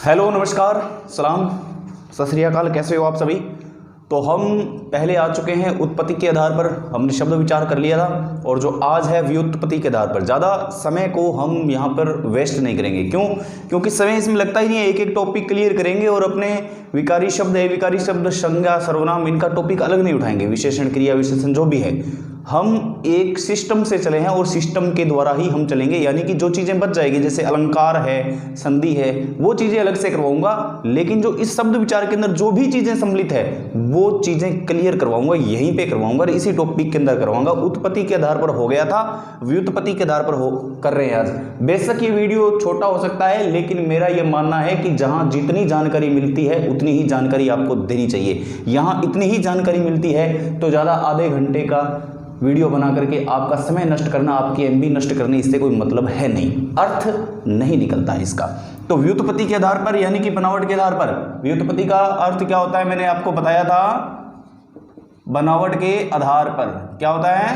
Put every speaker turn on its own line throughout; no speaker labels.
Hello, नमस्कार, सलाम, सत श्री अकाल। कैसे हो आप सभी? तो हम पहले आ चुके हैं उत्पत्ति के आधार पर, हमने शब्द विचार कर लिया था। और जो आज है व्युत्पत्ति के आधार पर। ज़्यादा समय को हम यहाँ पर वेस्ट नहीं करेंगे। क्यों? क्योंकि समय इसमें लगता ही नहीं है। एक एक टॉपिक क्लियर करेंगे और अपने विकारी शब्द है, विकारी शब्द, संज्ञा, सर्वनाम, इनका टॉपिक अलग नहीं उठाएंगे। विशेषण, क्रिया विशेषण जो भी है, हम एक सिस्टम से चले हैं और सिस्टम के द्वारा ही हम चलेंगे। यानी कि जो चीज़ें बच जाएगी, जैसे अलंकार है, संधि है, वो चीज़ें अलग से करवाऊंगा। लेकिन जो इस शब्द विचार के अंदर जो भी चीज़ें सम्मिलित है वो चीज़ें क्लियर करवाऊंगा, यहीं पे करवाऊंगा और इसी टॉपिक के अंदर करवाऊंगा। उत्पत्ति के आधार पर हो गया था, व्युत्पत्ति के आधार पर हो कर रहे हैं आज। बेशक ये वीडियो छोटा हो सकता है, लेकिन मेरा ये मानना है कि जहाँ जितनी जानकारी मिलती है उतनी ही जानकारी आपको देनी चाहिए। यहाँ इतनी ही जानकारी मिलती है तो ज़्यादा आधे घंटे का वीडियो बना करके आपका समय नष्ट करना, आपकी एमबी नष्ट करने, इससे कोई मतलब है नहीं, अर्थ नहीं निकलता है इसका। तो व्युत्पत्ति के आधार पर यानी कि बनावट के आधार पर। व्युत्पत्ति का अर्थ क्या होता है? मैंने आपको बताया था, बनावट के आधार पर। क्या होता है?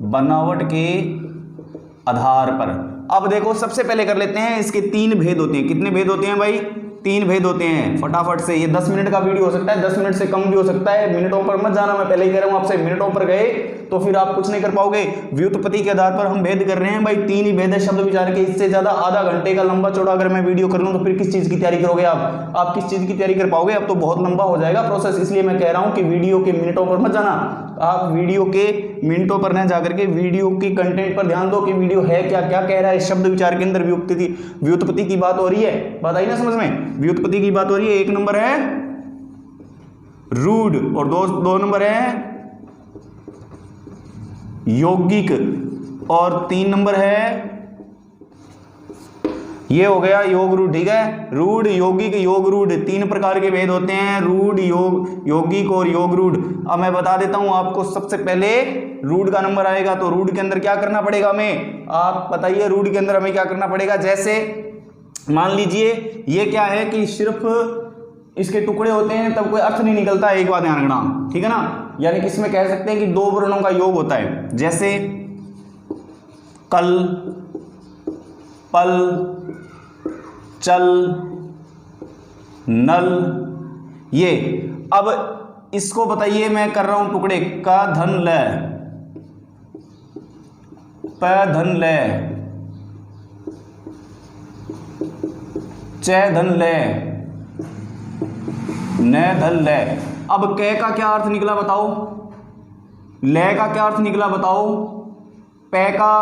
बनावट के आधार पर। अब देखो, सबसे पहले कर लेते हैं, इसके तीन भेद होते हैं। कितने भेद होते हैं भाई? तीन भेद होते हैं। फटाफट से, ये 10 मिनट का वीडियो हो सकता है, 10 मिनट से कम भी हो सकता है। मिनटों पर मत जाना, मैं पहले ही कह रहा हूं आपसे, मिनटों पर गए तो फिर आप कुछ नहीं कर पाओगे। व्युत्पत्ति के आधार पर हम भेद कर रहे हैं भाई, तीन ही भेद है शब्द विचार के। इससे ज्यादा आधा घंटे का लंबा चौड़ा अगर मैं वीडियो कर लूं तो फिर किस चीज की तैयारी करोगे आप किस चीज की तैयारी कर पाओगे? अब तो बहुत लंबा हो जाएगा प्रोसेस। इसलिए मैं कह रहा हूं कि वीडियो के मिनटों पर मत जाना, आप वीडियो के मिनटों पर न जाकर के वीडियो की कंटेंट पर ध्यान दो कि वीडियो है क्या, क्या कह रहा है। शब्द विचार के अंदर व्युत्पत्ति की बात हो रही है, बात आई ना समझ में? व्युत्पत्ति की बात हो रही है। एक नंबर है रूढ़ और दो नंबर है यौगिक और 3 नंबर है, ये हो गया योग रूढ़। ठीक है, रूढ़, यौगिक, योग रूढ़, 3 प्रकार के भेद होते हैं, रूढ़, यौगिक और योग रूढ़। अब मैं बता देता हूं आपको। सबसे पहले रूढ़ का नंबर आएगा, तो रूढ़ के अंदर क्या करना पड़ेगा हमें? आप बताइए, रूढ़ के अंदर हमें क्या करना पड़ेगा? जैसे मान लीजिए ये क्या है कि सिर्फ इसके टुकड़े होते हैं तब कोई अर्थ नहीं निकलता है। एक बात ध्यान रखना, ठीक है ना? यानी कि इसमें कह सकते हैं कि 2 वर्णों का योग होता है। जैसे कल, पल, चल, नल, ये। अब इसको बताइए, मैं कर रहा हूं टुकड़े का धन ल, प धन ल, च धन ल, न धन ल। अब क का क्या अर्थ निकला बताओ? ल का क्या अर्थ निकला बताओ? प का,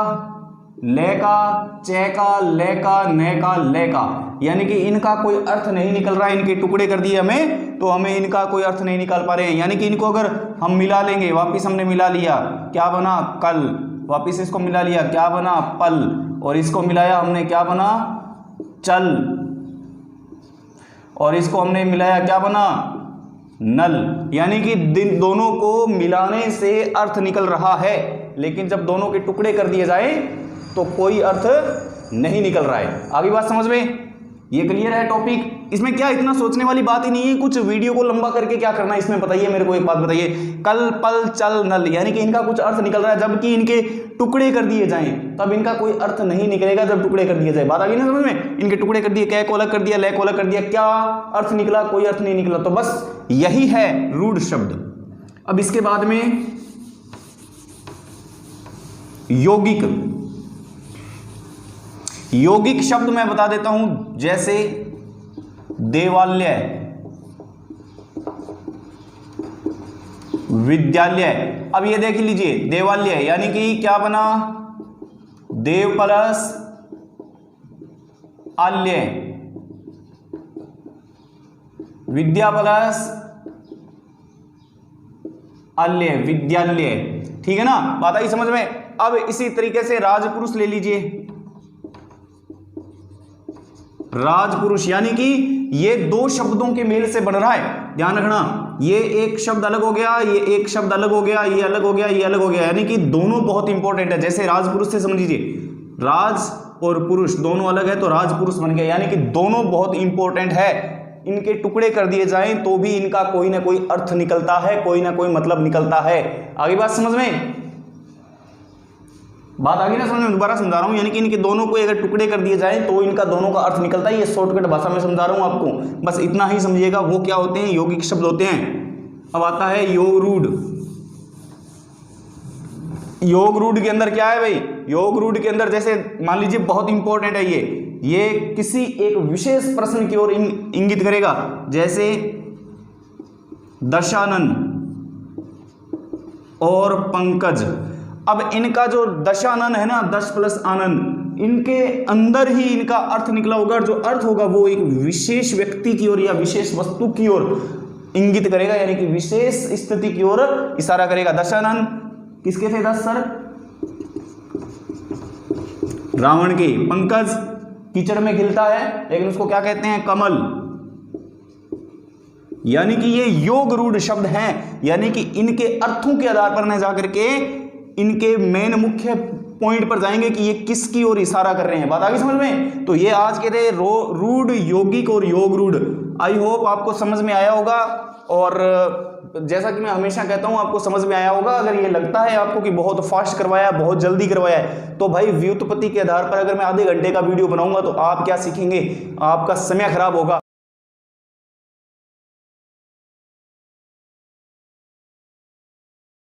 ल का, च का, ल का, न का, ल का। यानी कि इनका कोई अर्थ नहीं निकल रहा है। इनके टुकड़े कर दिए हमें, तो हमें इनका कोई अर्थ नहीं निकाल पा रहे हैं। यानी कि इनको अगर हम मिला लेंगे, वापिस हमने मिला लिया, क्या बना? कल। वापिस इसको मिला लिया, क्या बना? पल। और इसको मिलाया हमने, क्या बना? चल। और इसको हमने मिलाया, क्या बना? नल। यानी कि दोनों को मिलाने से अर्थ निकल रहा है, लेकिन जब दोनों के टुकड़े कर दिए जाए तो कोई अर्थ नहीं निकल रहा है। आगे बात समझ में? ये क्लियर है टॉपिक? इसमें क्या इतना सोचने वाली बात ही नहीं है। कुछ वीडियो को लंबा करके क्या करना है इसमें, बताइए मेरे को एक बात बताइए। कल, पल, चल, नल, यानी कि इनका कुछ अर्थ निकल रहा है, जबकि इनके टुकड़े कर दिए जाएं तब इनका कोई अर्थ नहीं निकलेगा जब टुकड़े कर दिए जाए। बात आ गई ना समझ में? इनके टुकड़े कर दिए, कै को अलग कर दिया, ले को अलग कर दिया, क्या अर्थ निकला? कोई अर्थ नहीं निकला। तो बस यही है रूढ़ शब्द। अब इसके बाद में यौगिक। यौगिक शब्द मैं बता देता हूं, जैसे देवालय, विद्यालय। अब ये देख लीजिए, देवालय यानी कि क्या बना? देव प्लस आल्य, विद्या प्लस आल्य, विद्यालय। ठीक है ना? बात आई समझ में? अब इसी तरीके से राजपुरुष ले लीजिए। राजपुरुष यानी कि ये 2 शब्दों के मेल से बन रहा है, ध्यान रखना। ये एक शब्द अलग हो गया, ये एक शब्द अलग हो गया, ये अलग हो गया, ये अलग हो गया। यानी कि दोनों बहुत इंपॉर्टेंट है। जैसे राजपुरुष से समझ लीजिए, राज और पुरुष दोनों अलग है तो राजपुरुष बन गया। यानी कि दोनों बहुत इंपॉर्टेंट है। इनके टुकड़े कर दिए जाएं तो भी इनका कोई ना कोई अर्थ निकलता है, कोई ना कोई मतलब निकलता है। आगे बात समझ में? बात आ गई ना समझ में? दोबारा समझा रहा हूं, यानी कि इनके दोनों को अगर टुकड़े कर दिए जाए तो इनका दोनों का अर्थ निकलता है। ये शॉर्टकट भाषा में समझा रहा हूं आपको, बस इतना ही समझिएगा। वो क्या होते हैं? यौगिक शब्द होते हैं। अब आता है योग रूढ़। योग रूढ़ के अंदर क्या है भाई? योग रूढ़ के अंदर जैसे मान लीजिए बहुत इंपॉर्टेंट है ये किसी एक विशेष प्रश्न की ओर इंगित करेगा, जैसे दशानन और पंकज। अब इनका जो दशानन है ना, 10 प्लस आनंद, इनके अंदर ही इनका अर्थ निकला होगा। जो अर्थ होगा वो एक विशेष व्यक्ति की ओर या विशेष वस्तु की ओर इंगित करेगा, यानी कि विशेष स्थिति की ओर इशारा करेगा। दशानन किसके थे? 10 सर? रावण के। पंकज कीचड़ में खिलता है, लेकिन उसको क्या कहते हैं? कमल। यानी कि ये योग रूढ़ शब्द हैं, यानी कि इनके अर्थों के आधार पर न जाकर के इनके मेन मुख्य पॉइंट पर जाएंगे कि ये किसकी ओर इशारा कर रहे हैं। बात आ गई समझ में? तो ये आज के थे रूढ़, यौगिक और योग रूढ़। आई होप आपको समझ में आया होगा, और जैसा कि मैं हमेशा कहता हूं आपको समझ में आया होगा। अगर ये लगता है आपको कि बहुत फास्ट करवाया, बहुत जल्दी करवाया है, तो भाई व्युत्पत्ति के आधार पर अगर मैं आधे घंटे का वीडियो बनाऊंगा तो आप क्या सीखेंगे? आपका समय खराब होगा।